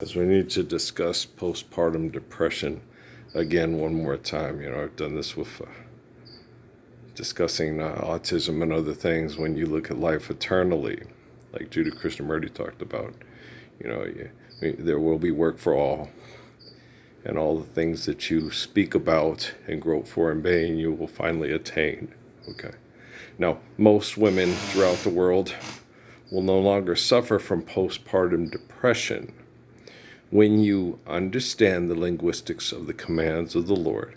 As we need to discuss postpartum depression again one more time. I've done this with discussing autism and other things. When you look at life eternally, like Judy Krishnamurti talked about, there will be work for all, and all the things that you speak about and grope for in vain, you will finally attain. Okay. Now, most women throughout the world will no longer suffer from postpartum depression when you understand the linguistics of the commands of the Lord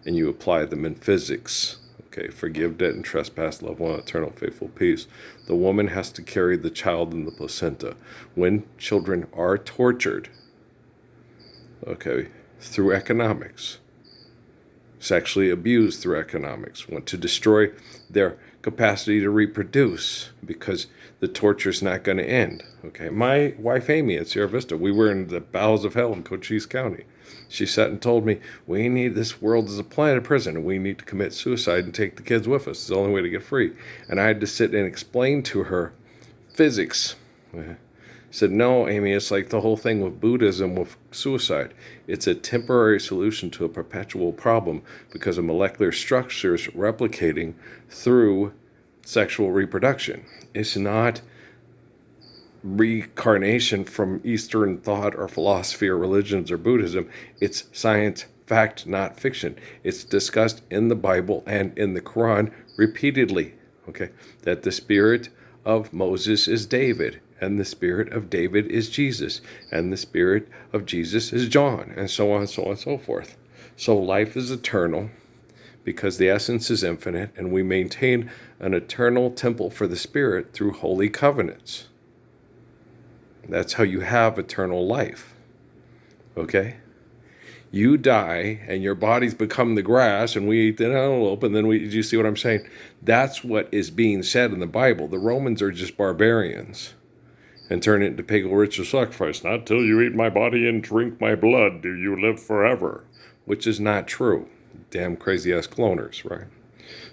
and you apply them in physics. Okay, forgive debt and trespass, love one, eternal, faithful peace. The woman has to carry the child in the placenta. When children are tortured, okay, through economics, sexually abused through economics, want to destroy their capacity to reproduce because the torture is not going to end. Okay, my wife Amy at Sierra Vista, we were in the bowels of hell in Cochise County. She sat and told me, we need this world as a planet prison, and we need to commit suicide and take the kids with us. It's the only way to get free. And I had to sit and explain to her physics. Said, no, Amy, it's like the whole thing with Buddhism with suicide. It's a temporary solution to a perpetual problem because of molecular structures replicating through sexual reproduction. It's not reincarnation from Eastern thought or philosophy or religions or Buddhism. It's science, fact, not fiction. It's discussed in the Bible and in the Quran repeatedly, okay, that the spirit of Moses is David, and the spirit of David is Jesus, and the spirit of Jesus is John, and so on, so on, and so forth. So life is eternal because the essence is infinite, and we maintain an eternal temple for the spirit through holy covenants. That's how you have eternal life, okay? You die, and your bodies become the grass, and we eat the antelope, and then do you see what I'm saying? That's what is being said in the Bible. The Romans are just barbarians and turn it into pagan ritual sacrifice. Not till you eat my body and drink my blood do you live forever, which is not true. Damn crazy-ass cloners, right?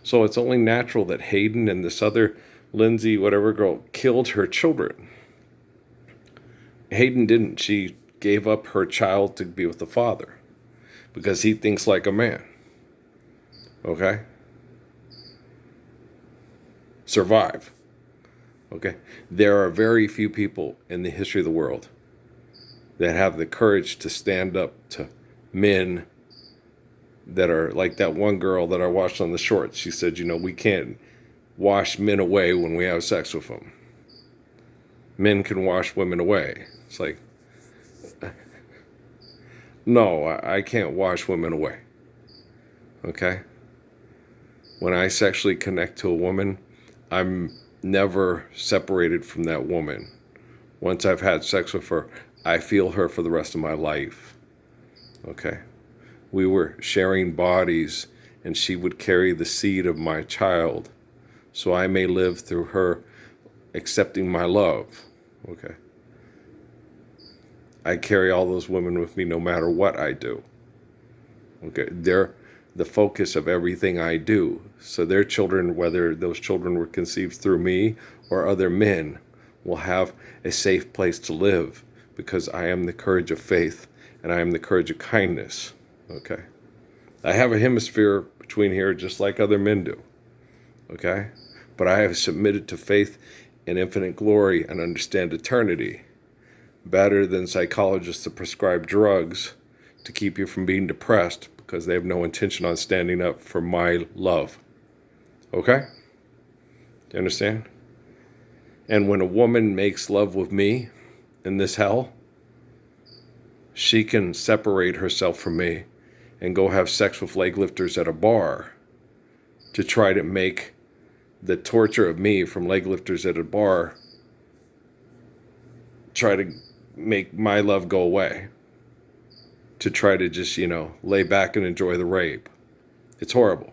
So it's only natural that Hayden and this other Lindsay, whatever girl, killed her children. Hayden didn't. She gave up her child to be with the father because he thinks like a man. Okay? Survive. Okay? There are very few people in the history of the world that have the courage to stand up to men that are like that one girl that I watched on the shorts. She said, we can't wash men away when we have sex with them. Men can wash women away. It's like, no, I can't wash women away. Okay? When I sexually connect to a woman, I'm never separated from that woman. Once I've had sex with her, I feel her for the rest of my life. Okay? We were sharing bodies, and she would carry the seed of my child, so I may live through her accepting my love. Okay? I carry all those women with me no matter what I do. Okay? They're the focus of everything I do. So their children, whether those children were conceived through me or other men, will have a safe place to live because I am the courage of faith and I am the courage of kindness. Okay? I have a hemisphere between here just like other men do. Okay? But I have submitted to faith in infinite glory and understand eternity better than psychologists that prescribe drugs to keep you from being depressed because they have no intention on standing up for my love. Okay? Do you understand? And when a woman makes love with me in this hell, she can separate herself from me and go have sex with leg lifters at a bar to try to make the torture of me from leg lifters at a bar, try to make my love go away, to try to just, lay back and enjoy the rape. It's horrible.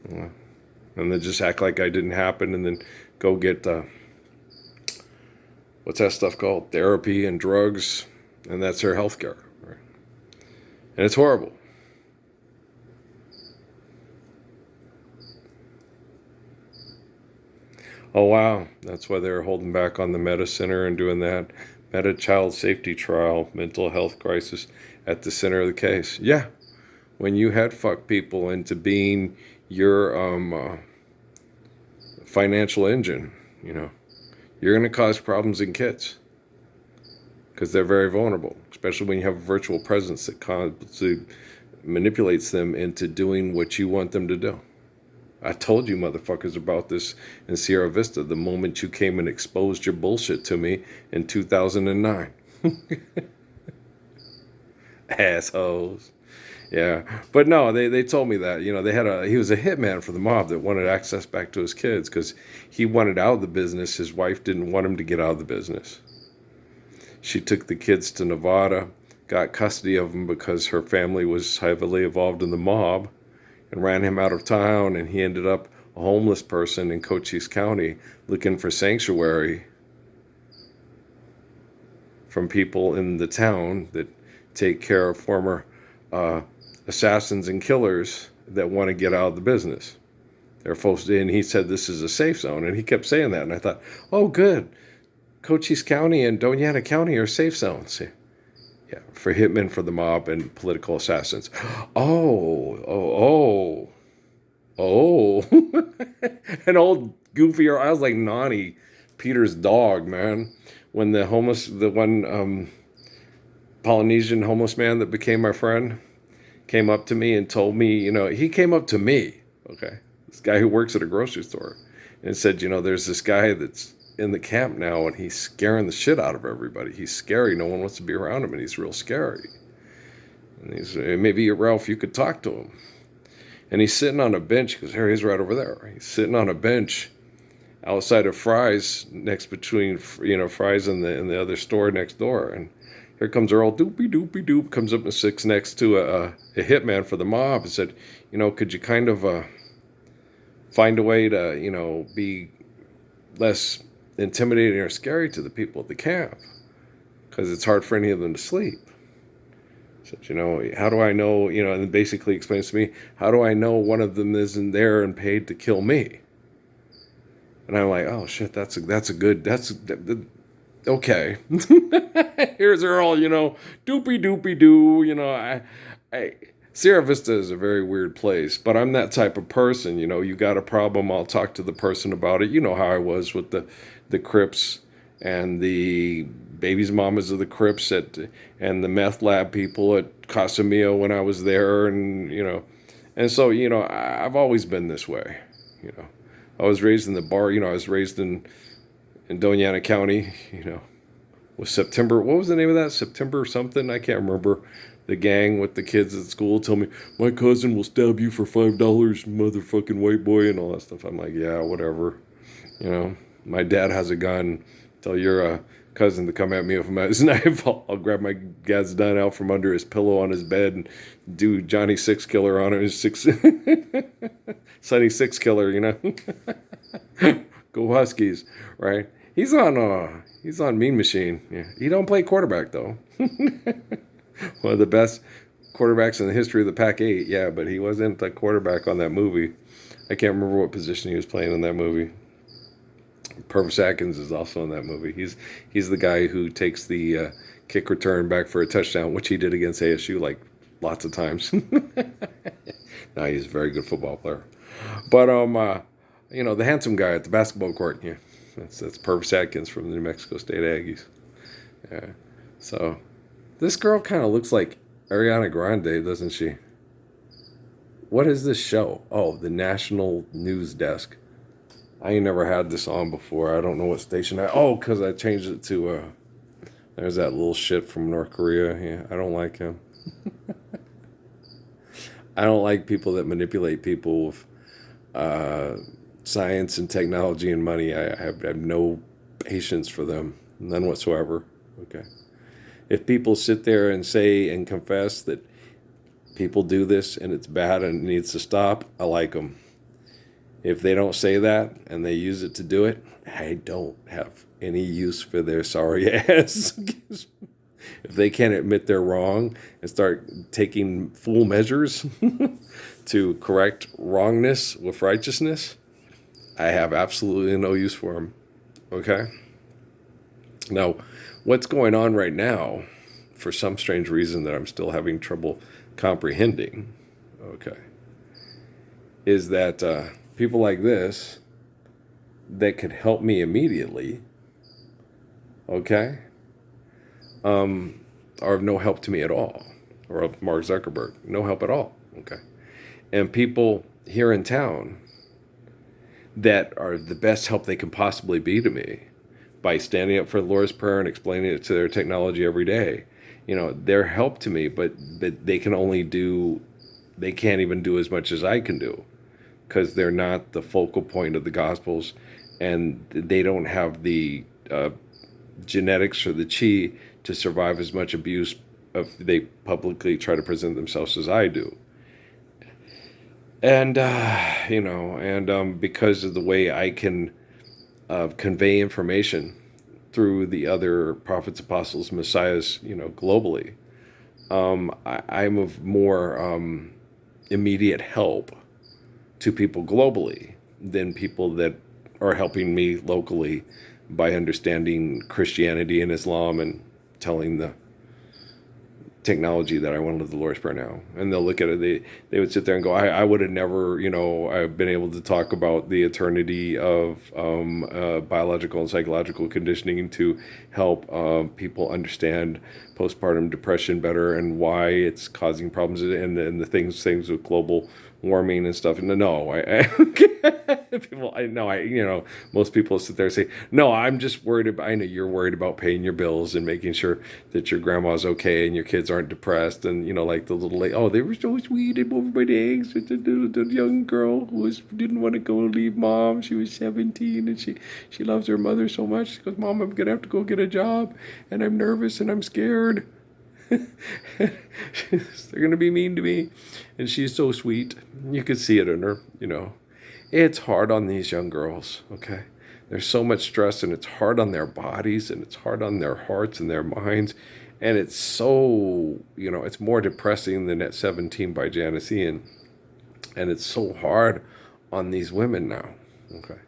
And then just act like I didn't happen and then go get, what's that stuff called? Therapy and drugs, and that's their health care. Right? And it's horrible. Oh, wow. That's why they're holding back on the medicine and doing that. Meta child safety trial, mental health crisis at the center of the case. Yeah, when you head fuck people into being your financial engine, you know, you're going to cause problems in kids because they're very vulnerable, especially when you have a virtual presence that constantly manipulates them into doing what you want them to do. I told you motherfuckers about this in Sierra Vista the moment you came and exposed your bullshit to me in 2009. Assholes. Yeah. But no, they told me that, you know, he was a hitman for the mob that wanted access back to his kids because he wanted out of the business. His wife didn't want him to get out of the business. She took the kids to Nevada, got custody of them because her family was heavily involved in the mob, and ran him out of town, and he ended up a homeless person in Cochise County looking for sanctuary from people in the town that take care of former assassins and killers that want to get out of the business. They're supposed to, and he said this is a safe zone, and he kept saying that, and I thought, oh, good. Cochise County and Doñana County are safe zones. Yeah, for hitmen for the mob and political assassins. Oh. An old goofy, I was like Nani, Peter's dog, man. When the one Polynesian homeless man that became my friend came up to me and told me, you know, he came up to me, okay, this guy who works at a grocery store, and said, you know, there's this guy that's in the camp now, and he's scaring the shit out of everybody. He's scary. No one wants to be around him, and he's real scary. And he's maybe Ralph, you could talk to him. And he's sitting on a bench because here he's right over there. He's sitting on a bench outside of Fry's, between Fry's and the other store next door. And here comes Earl doopy comes up and sits next to a hitman for the mob and said, you know, could you kind of find a way to, you know, be less intimidating or scary to the people at the camp, because it's hard for any of them to sleep. Said, you know, how do I know, you know, and basically explains to me, how do I know one of them isn't there and paid to kill me? And I'm like, oh shit, that's okay. Here's Earl, you know, doopy doo, you know, Sierra Vista is a very weird place, but I'm that type of person, you know, you got a problem, I'll talk to the person about it. You know how I was with the Crips and the babies mamas of the Crips and the meth lab people at Casa Mia when I was there, and, you know, and so, you know, I've always been this way, you know. I was raised in the bar, you know, I was raised in Doñana County, you know, with September, what was the name of that? September something? I can't remember. The gang with the kids at school told me, my cousin will stab you for $5, motherfucking white boy, and all that stuff. I'm like, yeah, whatever. You know, my dad has a gun. Tell your cousin to come at me with his knife. I'll grab my dad's gun out from under his pillow on his bed and do Johnny Six Killer on it. Sonny Six Killer, you know. Go Huskies, right? He's on Mean Machine. Yeah. He don't play quarterback though. One of the best quarterbacks in the history of the Pac-8. Yeah, but he wasn't a quarterback on that movie. I can't remember what position he was playing in that movie. Purvis Atkins is also in that movie. He's the guy who takes the kick return back for a touchdown, which he did against ASU like lots of times. Now he's a very good football player. But you know, the handsome guy at the basketball court, yeah, that's Purvis Atkins from the New Mexico State Aggies. Yeah. So this girl kind of looks like Ariana Grande, doesn't she? What is this show? Oh, the National News Desk. I ain't never had this on before. I don't know what station because I changed it to, there's that little shit from North Korea. Yeah, I don't like him. I don't like people that manipulate people with science and technology and money. I have no patience for them. None whatsoever. Okay. If people sit there and say and confess that people do this and it's bad and it needs to stop, I like them. If they don't say that and they use it to do it, I don't have any use for their sorry ass. If they can't admit they're wrong and start taking full measures to correct wrongness with righteousness, I have absolutely no use for them. Okay? Now, What's going on right now, for some strange reason that I'm still having trouble comprehending, okay, is that people like this that could help me immediately, okay, are of no help to me at all. Or of Mark Zuckerberg, no help at all, okay. And people here in town that are the best help they can possibly be to me by standing up for the Lord's Prayer and explaining it to their technology every day. They're help to me, but they can only do, they can't even do as much as I can do because they're not the focal point of the Gospels, and they don't have the genetics or the chi to survive as much abuse if they publicly try to present themselves as I do. And, because of the way I can convey information through the other prophets, apostles, messiahs, globally, I'm of more immediate help to people globally than people that are helping me locally by understanding Christianity and Islam and telling the technology that I want to live the Lord's Prayer now. And they'll look at it, they would sit there and go, I would have never, I've been able to talk about the eternity of biological and psychological conditioning to help people understand postpartum depression better and why it's causing problems and the things with global warming and stuff. And most people sit there and say, no, I'm just worried about, I know you're worried about paying your bills and making sure that your grandma's okay and your kids aren't depressed. And, like the little, they were so sweet and over my eggs with the young girl who didn't want to go leave mom. She was 17 and she loves her mother so much. She goes, Mom, I'm going to have to go get a job and I'm nervous and I'm scared. They're going to be mean to me. And she's so sweet. You could see it in her, It's hard on these young girls, okay? There's so much stress, and it's hard on their bodies, and it's hard on their hearts and their minds. And it's so, it's more depressing than At 17 by Janice Ian. And it's so hard on these women now, okay?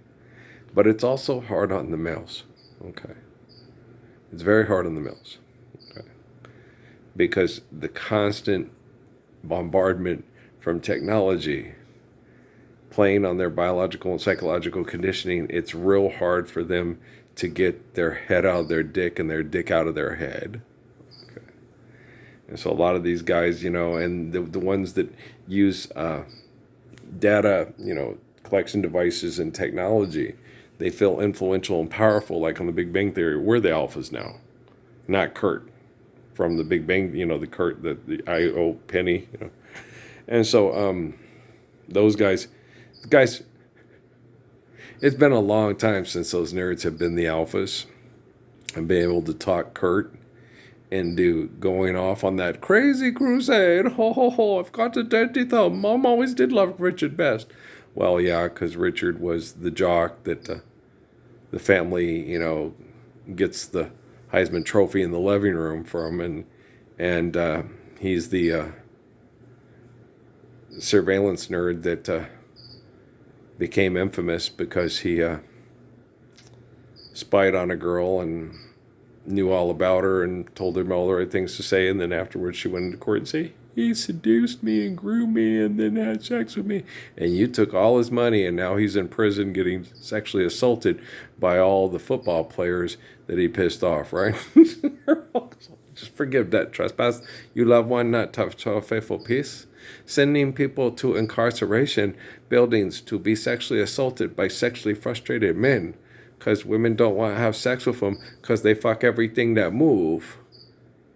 But it's also hard on the males, okay? It's very hard on the males. Because the constant bombardment from technology playing on their biological and psychological conditioning, it's real hard for them to get their head out of their dick and their dick out of their head. Okay. And so a lot of these guys, and the ones that use data, collection devices and technology, they feel influential and powerful, like on the Big Bang Theory. We're the alphas now, not Kurt. From the Big Bang, the Kurt, the I.O. Penny, And so those guys, it's been a long time since those nerds have been the alphas and been able to talk Kurt into going off on that crazy crusade. Ho, ho, ho, I've got a dirty thumb. Mom always did love Richard best. Well, yeah, because Richard was the jock that the family, gets the Heisman Trophy in the living room from, and he's the surveillance nerd that became infamous because he spied on a girl and knew all about her and told her all the right things to say, and then afterwards she went into court and said, he seduced me and groomed me and then had sex with me. And you took all his money, and now he's in prison getting sexually assaulted by all the football players that he pissed off, right? Just forgive that trespass. You love one, not tough to a faithful peace. Sending people to incarceration buildings to be sexually assaulted by sexually frustrated men because women don't want to have sex with them because they fuck everything that move.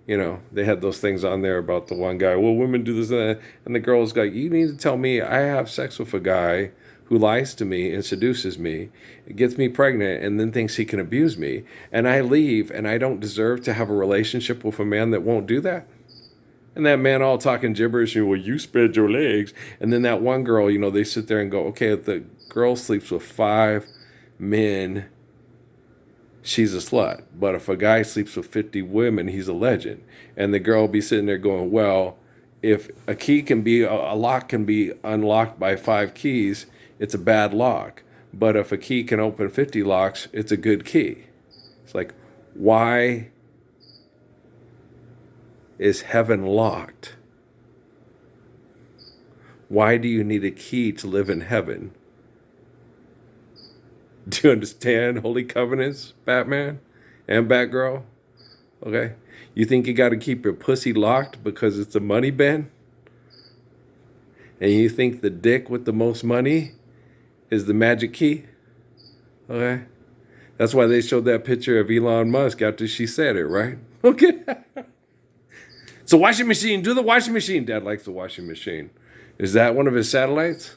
They had those things on there about the one guy, well, women do this and that. And the girl's like, you need to tell me I have sex with a guy who lies to me and seduces me, gets me pregnant, and then thinks he can abuse me. And I leave, and I don't deserve to have a relationship with a man that won't do that. And that man all talking gibberish, well, you spread your legs. And then that one girl, they sit there and go, okay, if the girl sleeps with 5 men, she's a slut. But if a guy sleeps with 50 women, he's a legend. And the girl will be sitting there going, well, if a lock can be unlocked by 5 keys, it's a bad lock. But if a key can open 50 locks, it's a good key. It's like, why is heaven locked? Why do you need a key to live in heaven? Do you understand Holy Covenants, Batman and Batgirl? Okay? You think you got to keep your pussy locked because it's a money bin? And you think the dick with the most money is the magic key? Okay? That's why they showed that picture of Elon Musk after she said it, right? Okay. So washing machine, do the washing machine. Dad likes the washing machine. Is that one of his satellites?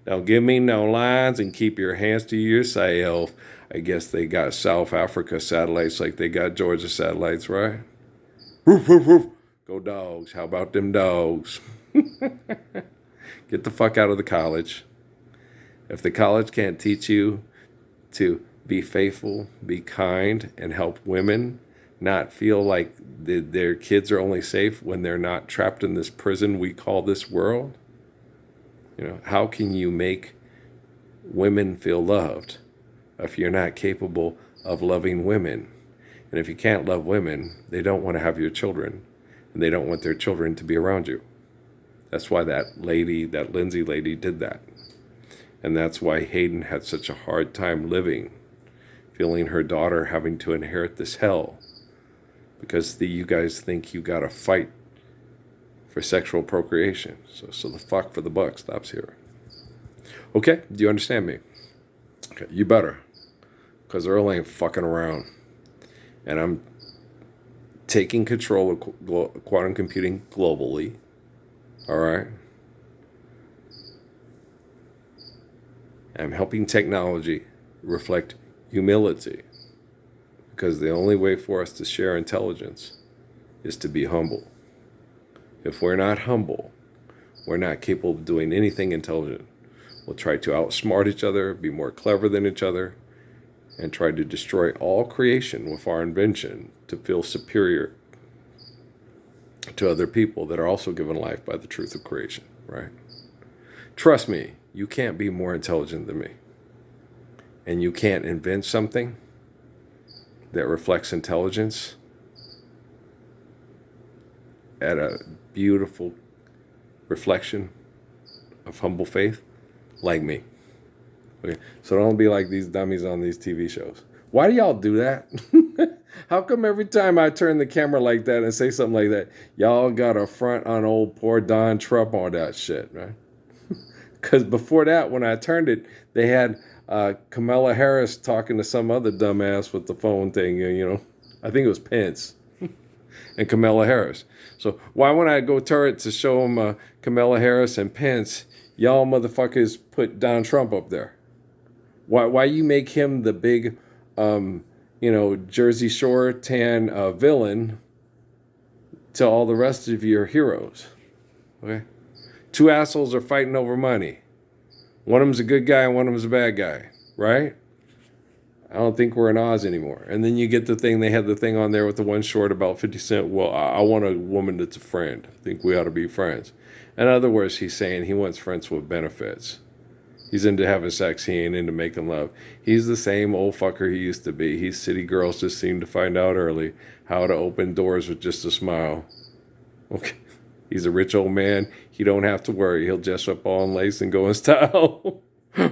Don't give me no lines and keep your hands to yourself. I guess they got South Africa satellites like they got Georgia satellites, right? Woof, woof, woof. Go dogs. How about them dogs? Get the fuck out of the college. If the college can't teach you to be faithful, be kind, and help women not feel like their kids are only safe when they're not trapped in this prison we call this world, how can you make women feel loved if you're not capable of loving women? And if you can't love women, they don't want to have your children, and they don't want their children to be around you. That's why that Lindsay lady did that. And that's why Hayden had such a hard time living, feeling her daughter having to inherit this hell. Because you guys think you got to fight for sexual procreation. So the fuck for the buck stops here. Okay, do you understand me? Okay, you better. Because Earl ain't fucking around. And I'm taking control of quantum computing globally. All right? I'm helping technology reflect humility. Because the only way for us to share intelligence is to be humble. If we're not humble, we're not capable of doing anything intelligent. We'll try to outsmart each other, be more clever than each other, and try to destroy all creation with our invention to feel superior to other people that are also given life by the truth of creation, right? Trust me, you can't be more intelligent than me. And you can't invent something that reflects intelligence at a beautiful reflection of humble faith like me. Okay, so don't be like these dummies on these TV shows. Why do y'all do that? How come every time I turn the camera like that and say something like that, y'all got a front on old poor Don Trump on that shit, right? Because before that, when I turned it, they had Kamala Harris talking to some other dumbass with the phone thing, I think it was Pence and Kamala Harris. So why when I go turn it to show them Kamala Harris and Pence, y'all motherfuckers put Donald Trump up there? Why you make him the big, Jersey Shore tan villain to all the rest of your heroes? Okay, two assholes are fighting over money. One of them's a good guy and one of them's a bad guy, right? I don't think we're in Oz anymore. And then you get the thing, they had the thing on there with the one short about 50 Cent. Well, I want a woman that's a friend. I think we ought to be friends. In other words, he's saying he wants friends with benefits. He's into having sex. He ain't into making love. He's the same old fucker he used to be. These city girls just seem to find out early how to open doors with just a smile. Okay. He's a rich old man. He don't have to worry. He'll dress up all in lace and go in style.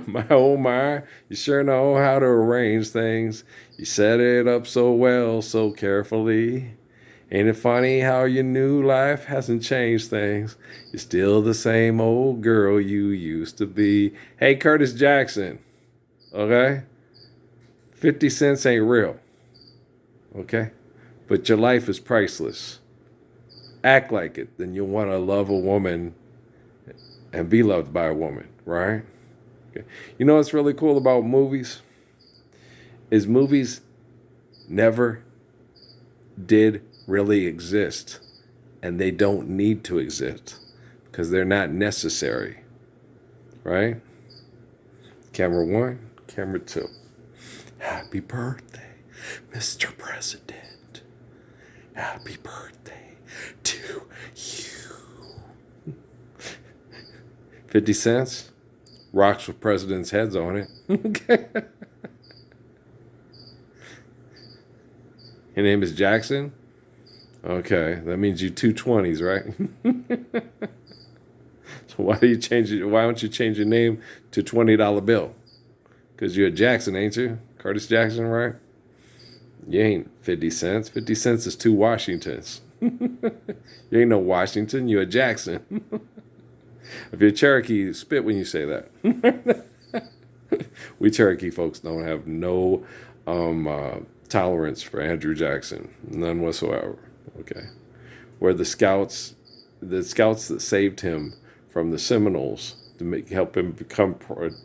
My, oh my, you sure know how to arrange things. You set it up so well, so carefully. Ain't it funny how your new life hasn't changed things? You're still the same old girl you used to be. Hey, Curtis Jackson, okay? 50 cents ain't real, okay? But your life is priceless. Act like it, then you'll want to love a woman and be loved by a woman, right? Okay. You know what's really cool about movies? Is movies never did really exist, and they don't need to exist because they're not necessary, right? Camera one, camera two. Happy birthday, Mr. President. Happy birthday to you. 50 cents? Rocks with presidents' heads on it. Okay. His name is Jackson. Okay, that means you 220s, right? So why do you change it? Why don't you change your name to $20 bill? Because you're a Jackson, ain't you? Curtis Jackson, right? You ain't 50 cents. 50 cents is two Washingtons. You ain't no Washington. You're a Jackson. If you're Cherokee, spit when you say that. We Cherokee folks don't have no tolerance for Andrew Jackson, none whatsoever. Okay, where the scouts that saved him from the Seminoles to help him become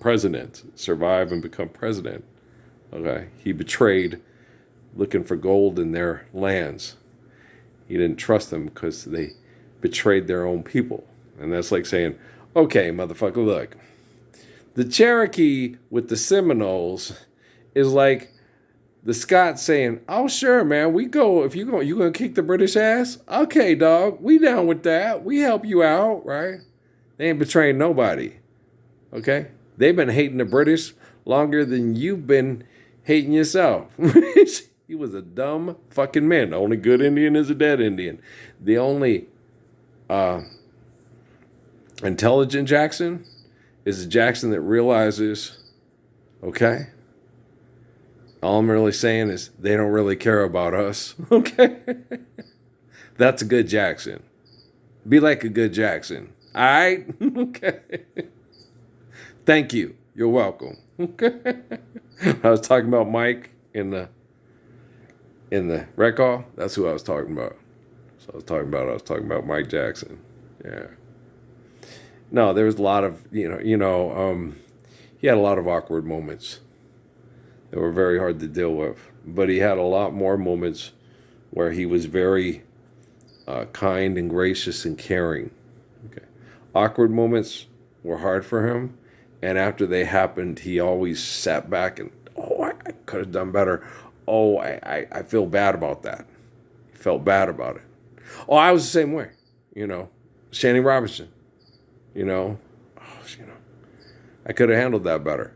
president, survive and become president. Okay, he betrayed, looking for gold in their lands. He didn't trust them because they betrayed their own people, and that's like saying, "Okay, motherfucker, look." The Cherokee with the Seminoles is like the Scots saying, "Oh, sure, man, we go. If you gonna kick the British ass, okay, dog, we down with that. We help you out, right?" They ain't betraying nobody. Okay, they've been hating the British longer than you've been hating yourself. He was a dumb fucking man. The only good Indian is a dead Indian. The only intelligent Jackson is a Jackson that realizes, okay, all I'm really saying is they don't really care about us. Okay. That's a good Jackson. Be like a good Jackson. All right? Okay. Thank you. You're welcome. Okay. I was talking about Mike in the rec hall. That's who I was talking about. So I was talking about Mike Jackson. Yeah. No, there was a lot of, he had a lot of awkward moments that were very hard to deal with. But he had a lot more moments where he was very kind and gracious and caring. Okay. Awkward moments were hard for him. And after they happened, he always sat back and, I could have done better. I feel bad about that. He felt bad about it. I was the same way. Shannon Robinson. I could have handled that better,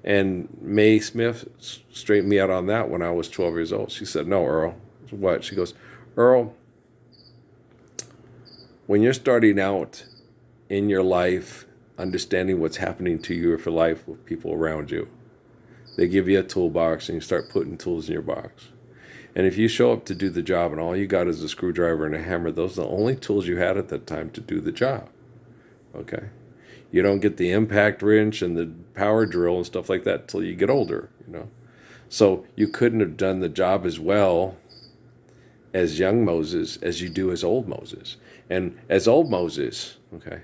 And Mae Smith straightened me out on that when I was 12 years old. She said, "No, Earl." What? She goes, "Earl, when you're starting out in your life, understanding what's happening to you for life with people around you, they give you a toolbox and you start putting tools in your box. And if you show up to do the job and all you got is a screwdriver and a hammer, those are the only tools you had at that time to do the job. Okay? You don't get the impact wrench and the power drill and stuff like that till you get older, So you couldn't have done the job as well as young Moses as you do as old Moses. And as old Moses, okay,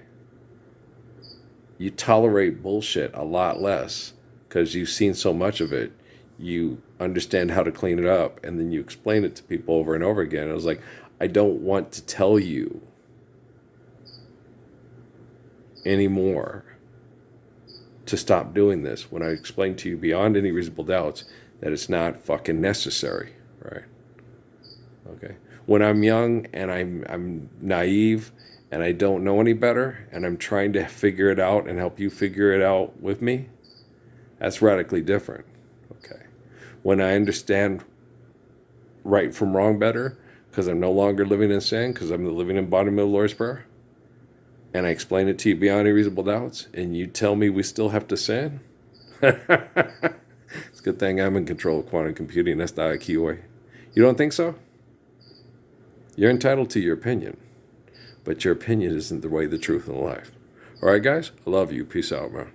you tolerate bullshit a lot less because you've seen so much of it. You understand how to clean it up, and then you explain it to people over and over again. I was like, I don't want to tell you anymore to stop doing this when I explain to you beyond any reasonable doubts that it's not fucking necessary, right? Okay. When I'm young and I'm naive and I don't know any better and I'm trying to figure it out and help you figure it out with me, that's radically different. Okay. When I understand right from wrong better because I'm no longer living in sin, because I'm living in bottom of the Lord's Prayer, and I explain it to you beyond any reasonable doubts, and you tell me we still have to sin, it's a good thing I'm in control of quantum computing. That's the IQ way. You don't think so? You're entitled to your opinion, but your opinion isn't the way, the truth, and the life. All right, guys? I love you. Peace out, man.